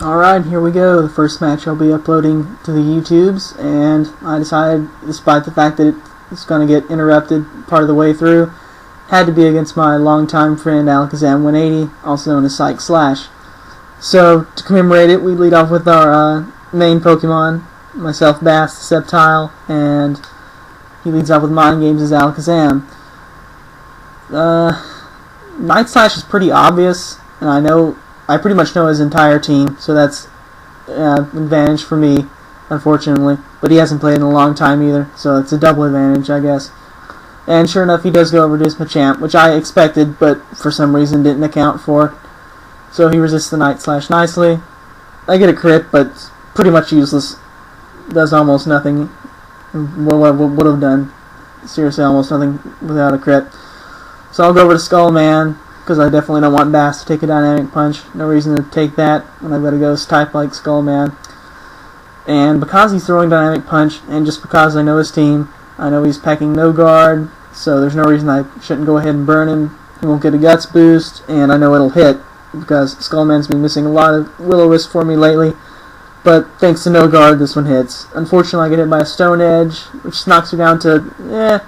Alright, here we go. The first match I'll be uploading to the YouTubes, and I decided, despite the fact that it's going to get interrupted part of the way through, had to be against my longtime friend A180, also known as Slash. So, to commemorate it, we lead off with our main Pokemon, myself Bass, the Sceptile, and he leads off with Mind Games as Alakazam. Night Slash is pretty obvious, and I pretty much know his entire team, so that's an advantage for me, unfortunately. But he hasn't played in a long time either, so it's a double advantage, I guess. And sure enough, he does go over to his Machamp, which I expected, but for some reason didn't account for. So he resists the Night Slash nicely. I get a crit, but it's pretty much useless. Does almost nothing. Would have done, seriously, almost nothing without a crit. So I'll go over to Skullman, because I definitely don't want Bass to take a Dynamic Punch. No reason to take that when I've got a Ghost type like Skullman. And because he's throwing Dynamic Punch, and just because I know his team, I know he's packing No Guard, so there's no reason I shouldn't go ahead and burn him. He won't get a Guts boost, and I know it'll hit, because Skullman's been missing a lot of Will-O-Wisp for me lately. But thanks to No Guard, this one hits. Unfortunately, I get hit by a Stone Edge, which knocks me down to,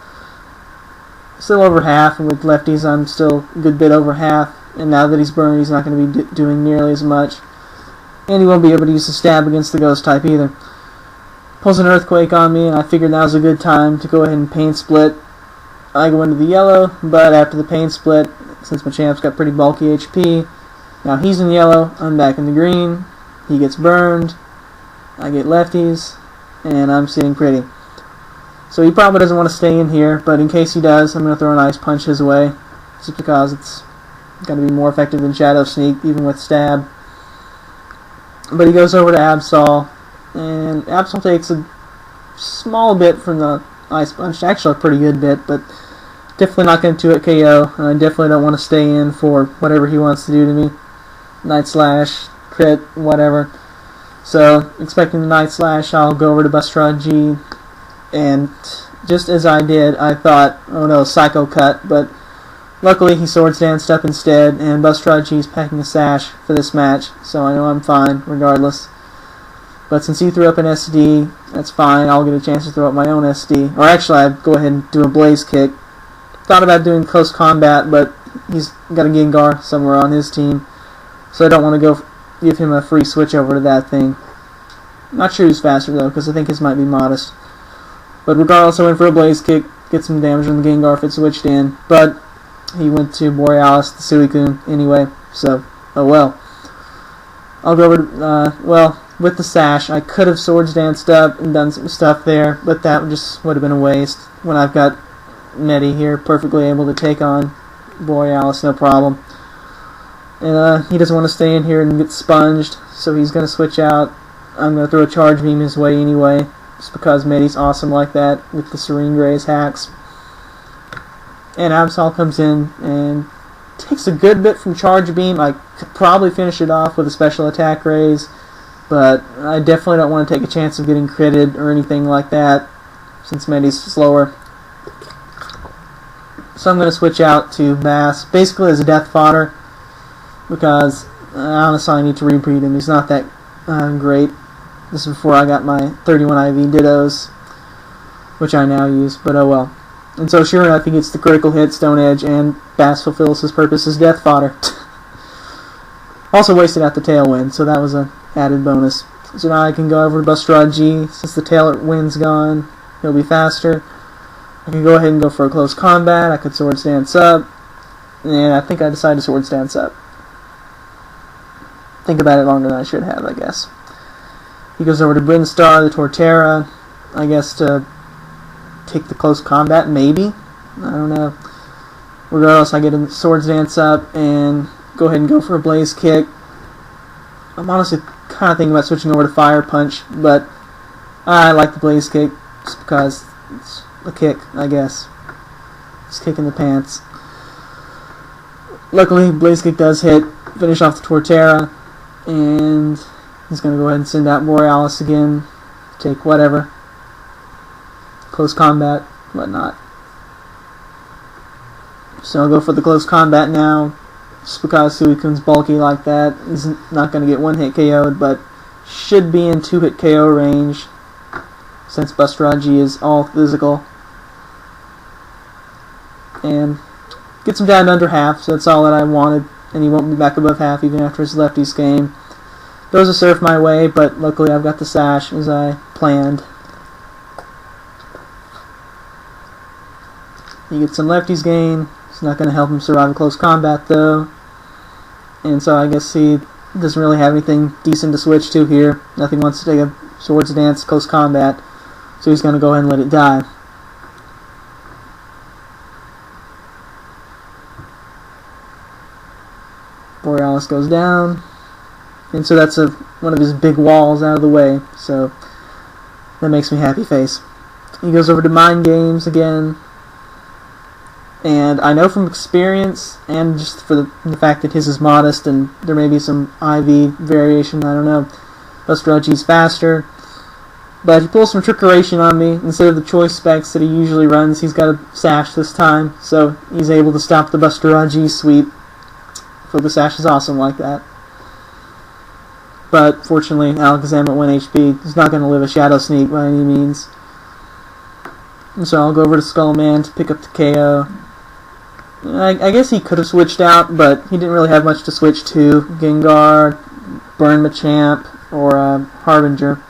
still over half, and with lefties I'm still a good bit over half, and now that he's burned he's not going to be doing nearly as much, and he won't be able to use the stab against the Ghost type either. Pulls an Earthquake on me, and I figured that was a good time to go ahead and Pain Split. I go into the yellow, but after the Pain Split, since Machamp's got pretty bulky HP, now he's in yellow, I'm back in the green, he gets burned, I get lefties, and I'm sitting pretty. So he probably doesn't want to stay in here, but in case he does, I'm going to throw an Ice Punch his way, just because it's going to be more effective than Shadow Sneak, even with Stab. But he goes over to Absol, and Absol takes a small bit from the Ice Punch, actually a pretty good bit, but definitely not going to 2-hit KO, and I definitely don't want to stay in for whatever he wants to do to me. Night Slash, crit, whatever. So, expecting the Night Slash, I'll go over to Bustrod G, and just as I did, I thought, oh no, Psycho Cut, but luckily he Swords Danced up instead, and Bustrod G is packing a Sash for this match, so I know I'm fine, regardless. But since he threw up an SD, that's fine, I'll get a chance to throw up my own SD. Or actually, I'd go ahead and do a Blaze Kick. Thought about doing Close Combat, but he's got a Gengar somewhere on his team, so I don't want to give him a free switch over to that thing. Not sure who's faster though, because I think his might be Modest. But regardless, I went for a Blaze Kick, get some damage on the Gengar if it switched in, but he went to Borealis, the Suicune, anyway, so, oh well. I'll go over to, with the Sash, I could have Swords Danced up and done some stuff there, but that just would have been a waste when I've got Medi here perfectly able to take on Borealis, no problem. And he doesn't want to stay in here and get sponged, so he's going to switch out. I'm going to throw a Charge Beam his way anyway, just because Medi's awesome like that with the Serene Graze hacks. And Absol comes in and takes a good bit from Charge Beam. I could probably finish it off with a Special Attack Raise, but I definitely don't want to take a chance of getting critted or anything like that, since Medi's slower. So I'm going to switch out to Bass, basically as a death fodder, because honestly I need to rebreed him. He's not that great. This is before I got my 31 IV Dittos, which I now use, but oh well. And so sure enough, he gets the critical hit, Stone Edge, and Bass fulfills his purpose as death fodder. Also wasted out the Tailwind, so that was an added bonus. So now I can go over to Bustrod G, since the Tailwind's gone, he'll be faster. I can go ahead and go for a Close Combat, I could Swords Dance up, and I think I decided to Swords Dance up. Think about it longer than I should have, I guess. He goes over to Brinstar, the Torterra, I guess to take the Close Combat, maybe? I don't know. Regardless, I get a Swords Dance up and go ahead and go for a Blaze Kick. I'm honestly kind of thinking about switching over to Fire Punch, but I like the Blaze Kick just because it's a kick, I guess. Just kicking the pants. Luckily, Blaze Kick does hit, finish off the Torterra, and he's going to go ahead and send out Borealis again, take whatever. Close Combat, whatnot. So I'll go for the Close Combat now, just because Suicune's bulky like that. He's not going to get one-hit KO'd, but should be in 2-hit KO range, since Buster-G is all physical. And gets him down to under half, so that's all that I wanted, and he won't be back above half even after his lefties game. Throws a surf my way, but luckily I've got the sash as I planned. He gets some lefties gain. It's not going to help him survive a close combat though. And so I guess he doesn't really have anything decent to switch to here. Nothing wants to take a Swords Dance close combat. So he's going to go ahead and let it die. Borealis goes down. And so that's one of his big walls out of the way. So that makes me happy face. He goes over to Mind Games again. And I know from experience, and just for the fact that his is modest, and there may be some IV variation, I don't know, Buster-G's faster. But he pulls some trickeration on me. Instead of the choice specs that he usually runs, he's got a sash this time, so he's able to stop the Buster-G sweep. Focus Sash is awesome like that. But fortunately, Alakazam at 1 HP is not going to live a Shadow Sneak by any means. And so I'll go over to Skullman to pick up the KO. I guess he could have switched out, but he didn't really have much to switch to. Gengar, Burn Machamp, or Harbinger.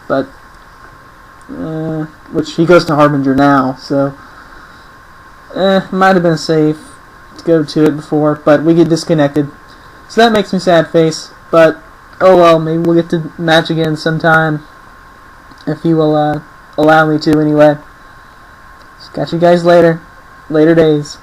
But, which he goes to Harbinger now, so might have been safe to go to it before, but we get disconnected. So that makes me sad face, but oh well, maybe we'll get to match again sometime, if he will allow me to anyway. So catch you guys later days.